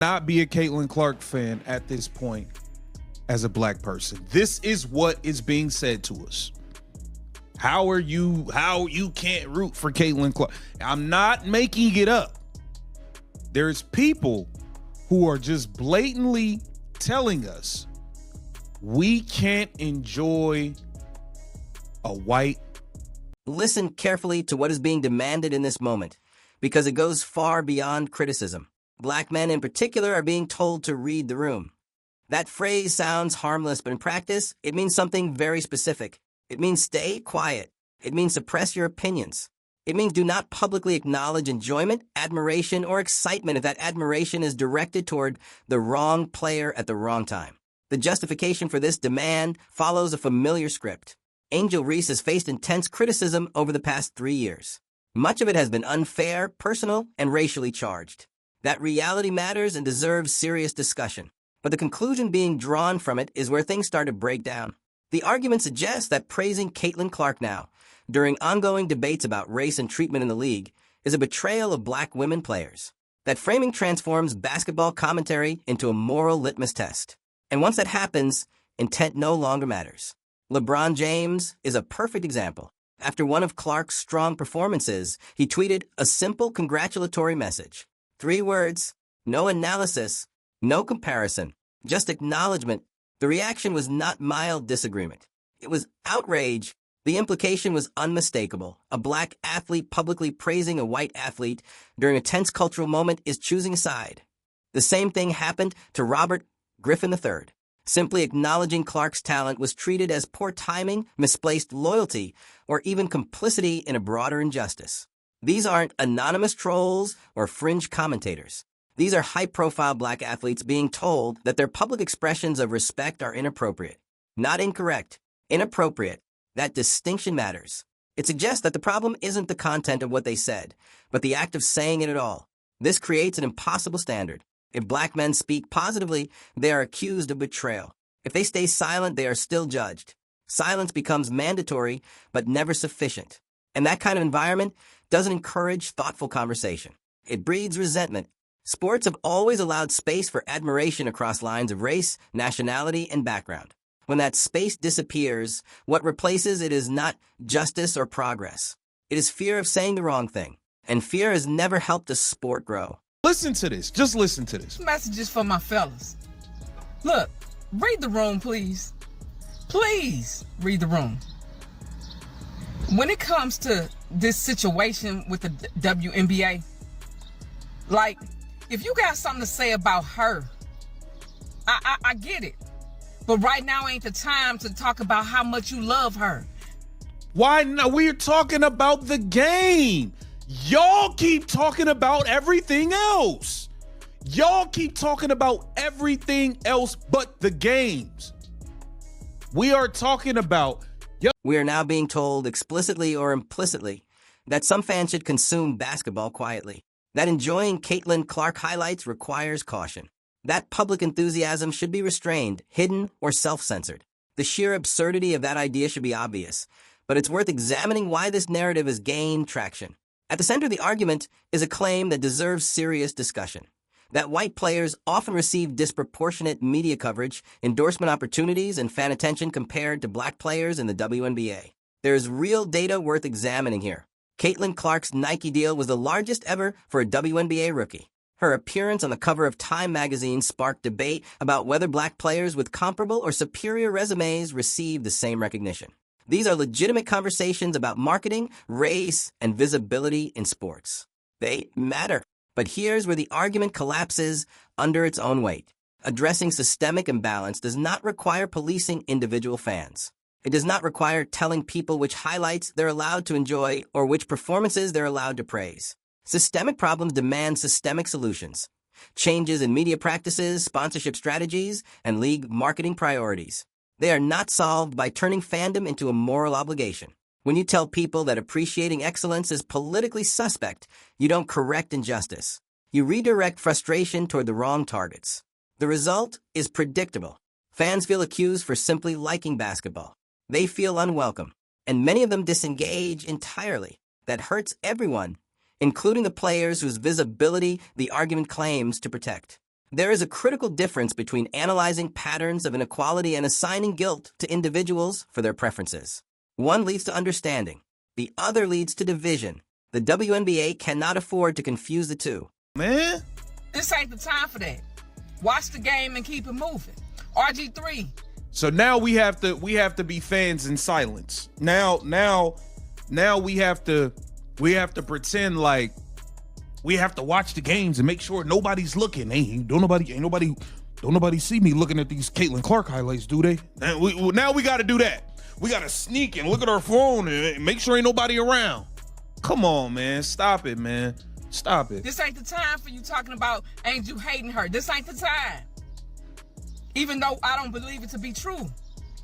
Not be a Caitlin Clark fan at this point as a black person. This is what is being said to us. How you can't root for Caitlin Clark? I'm not making it up. There's people who are just blatantly telling us we can't enjoy a white. Listen carefully to what is being demanded in this moment, because it goes far beyond criticism. Black men in particular are being told to read the room. That phrase sounds harmless, but in practice, it means something very specific. It means stay quiet. It means suppress your opinions. It means do not publicly acknowledge enjoyment, admiration, or excitement if that admiration is directed toward the wrong player at the wrong time. The justification for this demand follows a familiar script. Angel Reese has faced intense criticism over the past 3 years. Much of it has been unfair, personal, and racially charged. That reality matters and deserves serious discussion. But the conclusion being drawn from it is where things start to break down. The argument suggests that praising Caitlin Clark now, during ongoing debates about race and treatment in the league, is a betrayal of black women players. That framing transforms basketball commentary into a moral litmus test. And once that happens, intent no longer matters. LeBron James is a perfect example. After one of Clark's strong performances, he tweeted a simple congratulatory message. 3 words, no analysis, no comparison, just acknowledgement. The reaction was not mild disagreement. It was outrage. The implication was unmistakable. A black athlete publicly praising a white athlete during a tense cultural moment is choosing a side. The same thing happened to Robert Griffin III. Simply acknowledging Clark's talent was treated as poor timing, misplaced loyalty, or even complicity in a broader injustice. These aren't anonymous trolls or fringe commentators. These are high-profile black athletes being told that their public expressions of respect are inappropriate. Not incorrect, inappropriate. That distinction matters. It suggests that the problem isn't the content of what they said, but the act of saying it at all. This creates an impossible standard. If black men speak positively, they are accused of betrayal. If they stay silent, they are still judged. Silence becomes mandatory, but never sufficient. And that kind of environment doesn't encourage thoughtful conversation. It breeds resentment. Sports have always allowed space for admiration across lines of race, nationality, and background. When that space disappears, what replaces it is not justice or progress. It is fear of saying the wrong thing. And fear has never helped a sport grow. Listen to this. Just listen to this. Messages for my fellas. Look, read the room, please. Please read the room. When it comes to this situation with the WNBA, like, if you got something to say about her, I get it. But right now ain't the time to talk about how much you love her. Why not? We're talking about the game. Y'all keep talking about everything else. Y'all keep talking about everything else but the games. We are talking about... We are now being told explicitly or implicitly that some fans should consume basketball quietly. That enjoying Caitlin Clark highlights requires caution. That public enthusiasm should be restrained, hidden, or self-censored. The sheer absurdity of that idea should be obvious, but it's worth examining why this narrative has gained traction. At the center of the argument is a claim that deserves serious discussion. That white players often receive disproportionate media coverage, endorsement opportunities, and fan attention compared to black players in the WNBA. There is real data worth examining here. Caitlin Clark's Nike deal was the largest ever for a WNBA rookie. Her appearance on the cover of Time magazine sparked debate about whether black players with comparable or superior resumes received the same recognition. These are legitimate conversations about marketing, race, and visibility in sports. They matter. But here's where the argument collapses under its own weight. Addressing systemic imbalance does not require policing individual fans. It does not require telling people which highlights they're allowed to enjoy or which performances they're allowed to praise. Systemic problems demand systemic solutions. Changes in media practices, sponsorship strategies, and league marketing priorities. They are not solved by turning fandom into a moral obligation. When you tell people that appreciating excellence is politically suspect, you don't correct injustice. You redirect frustration toward the wrong targets. The result is predictable. Fans feel accused for simply liking basketball. They feel unwelcome, and many of them disengage entirely. That hurts everyone, including the players whose visibility the argument claims to protect. There is a critical difference between analyzing patterns of inequality and assigning guilt to individuals for their preferences. One leads to understanding. The other leads to division. The WNBA cannot afford to confuse the two. Man, This ain't the time for that. Watch the game and keep it moving. RG3. so now we have to be fans in silence. Now we have to pretend like we have to watch the games and make sure nobody's looking. Don't nobody see me looking at these Caitlin Clark highlights, do they? Now we got to do that. We got to sneak and look at our phone and make sure ain't nobody around. Come on, man. Stop it, man. Stop it. This ain't the time for you talking about ain't you hating her. This ain't the time. Even though I don't believe it to be true.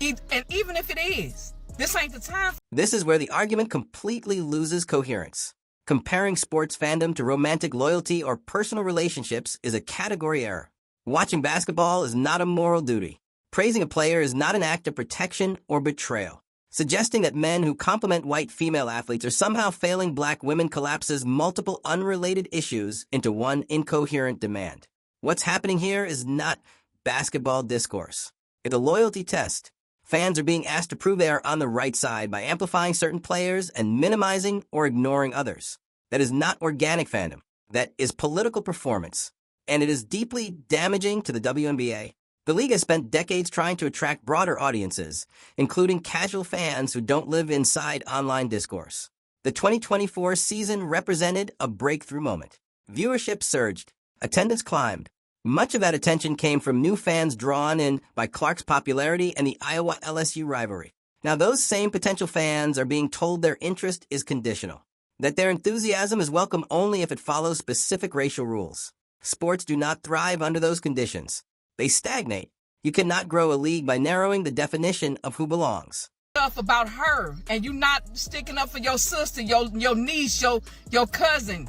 And even if it is, this ain't the time. This is where the argument completely loses coherence. Comparing sports fandom to romantic loyalty or personal relationships is a category error. Watching basketball is not a moral duty. Praising a player is not an act of protection or betrayal. Suggesting that men who compliment white female athletes are somehow failing black women collapses multiple unrelated issues into one incoherent demand. What's happening here is not basketball discourse. It's a loyalty test. Fans are being asked to prove they are on the right side by amplifying certain players and minimizing or ignoring others. That is not organic fandom. That is political performance. And it is deeply damaging to the WNBA. The league has spent decades trying to attract broader audiences, including casual fans who don't live inside online discourse. The 2024 season represented a breakthrough moment. Viewership surged. Attendance climbed. Much of that attention came from new fans drawn in by Clark's popularity and the Iowa-LSU rivalry. Now, those same potential fans are being told their interest is conditional, that their enthusiasm is welcome only if it follows specific racial rules. Sports do not thrive under those conditions. They stagnate. You cannot grow a league by narrowing the definition of who belongs. Stuff about her, and you not sticking up for your sister, your niece, your cousin,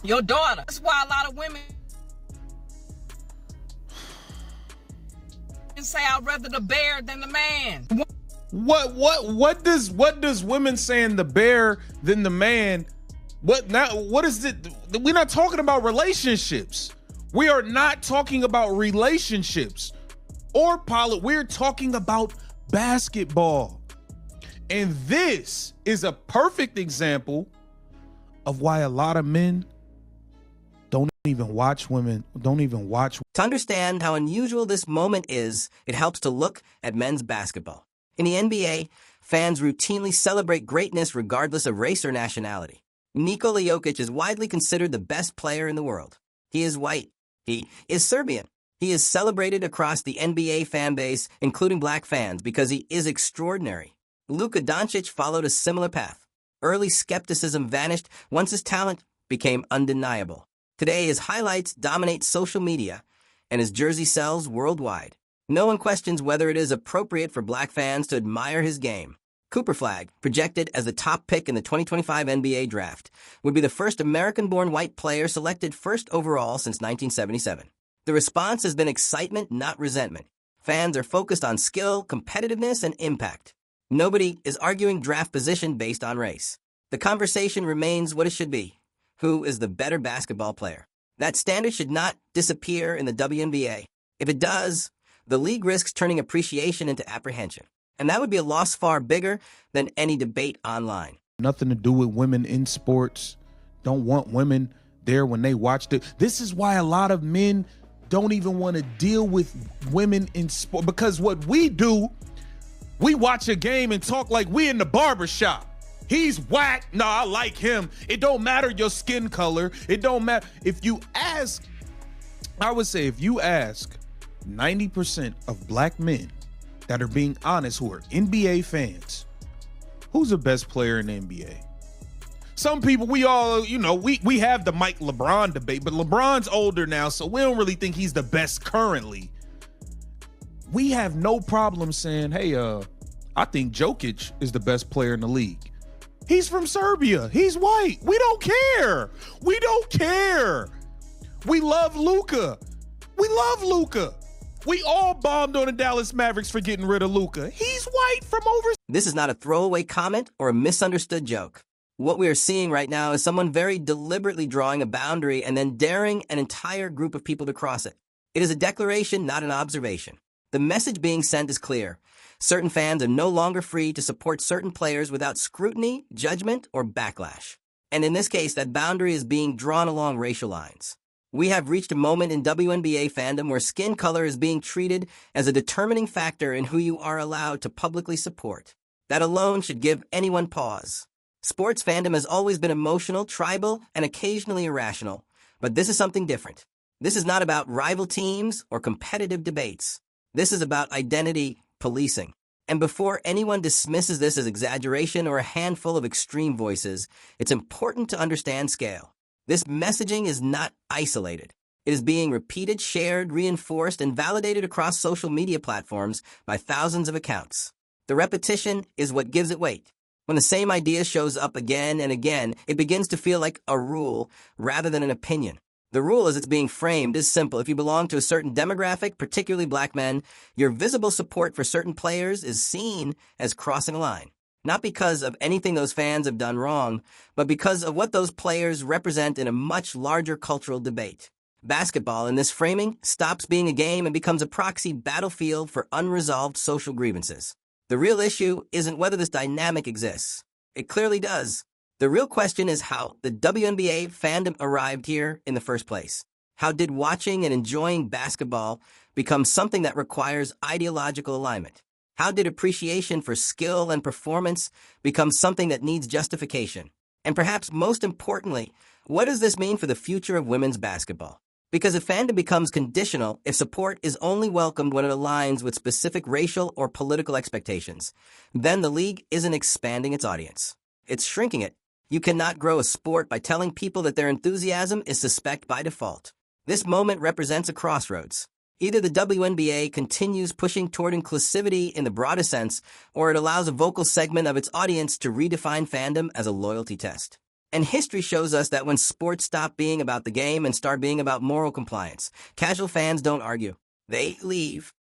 your daughter. That's why a lot of women say I'd rather the bear than the man. What does women saying the bear than the man? What is it? We're not talking about relationships. We are not talking about relationships or we're talking about basketball. And this is a perfect example of why a lot of men don't even watch women, To understand how unusual this moment is, it helps to look at men's basketball. In the NBA, fans routinely celebrate greatness regardless of race or nationality. Nikola Jokic is widely considered the best player in the world. He is white. He is Serbian. He is celebrated across the NBA fan base, including black fans, because he is extraordinary. Luka Doncic followed a similar path. Early skepticism vanished once his talent became undeniable. Today, his highlights dominate social media, and his jersey sells worldwide. No one questions whether it is appropriate for black fans to admire his game. Cooper Flag, projected as the top pick in the 2025 NBA draft, would be the first American-born white player selected first overall since 1977. The response has been excitement, not resentment. Fans are focused on skill, competitiveness, and impact. Nobody is arguing draft position based on race. The conversation remains what it should be. Who is the better basketball player? That standard should not disappear in the WNBA. If it does, the league risks turning appreciation into apprehension. And that would be a loss far bigger than any debate online. Nothing to do with women in sports. Don't want women there when they watch it. This is why a lot of men don't even want to deal with women in sport, because what we do, we watch a game and talk like we in the barber shop. He's whack. No, I like him. It don't matter your skin color. It don't matter. If you ask 90% of black men that are being honest, who are NBA fans, who's the best player in the NBA? Some people, we all, we have the Mike LeBron debate, but LeBron's older now, so we don't really think he's the best currently. We have no problem saying, hey, I think Jokic is the best player in the league. He's from Serbia. He's white. We don't care. We don't care. We love Luka. We all bombed on the Dallas Mavericks for getting rid of Luka. He's white from overseas. This is not a throwaway comment or a misunderstood joke. What we are seeing right now is someone very deliberately drawing a boundary and then daring an entire group of people to cross it. It is a declaration, not an observation. The message being sent is clear. Certain fans are no longer free to support certain players without scrutiny, judgment, or backlash. And in this case, that boundary is being drawn along racial lines. We have reached a moment in WNBA fandom where skin color is being treated as a determining factor in who you are allowed to publicly support. That alone should give anyone pause. Sports fandom has always been emotional, tribal, and occasionally irrational. But this is something different. This is not about rival teams or competitive debates. This is about identity policing. And before anyone dismisses this as exaggeration or a handful of extreme voices, it's important to understand scale. This messaging is not isolated. It is being repeated, shared, reinforced, and validated across social media platforms by thousands of accounts. The repetition is what gives it weight. When the same idea shows up again and again, it begins to feel like a rule rather than an opinion. The rule as it's being framed is simple. If you belong to a certain demographic, particularly black men, your visible support for certain players is seen as crossing a line. Not because of anything those fans have done wrong, but because of what those players represent in a much larger cultural debate. Basketball, in this framing, stops being a game and becomes a proxy battlefield for unresolved social grievances. The real issue isn't whether this dynamic exists. It clearly does. The real question is how the WNBA fandom arrived here in the first place. How did watching and enjoying basketball become something that requires ideological alignment? How did appreciation for skill and performance become something that needs justification? And perhaps most importantly, what does this mean for the future of women's basketball? Because if fandom becomes conditional, if support is only welcomed when it aligns with specific racial or political expectations, then the league isn't expanding its audience. It's shrinking it. You cannot grow a sport by telling people that their enthusiasm is suspect by default. This moment represents a crossroads. Either the WNBA continues pushing toward inclusivity in the broadest sense, or it allows a vocal segment of its audience to redefine fandom as a loyalty test. And history shows us that when sports stop being about the game and start being about moral compliance, casual fans don't argue. They leave.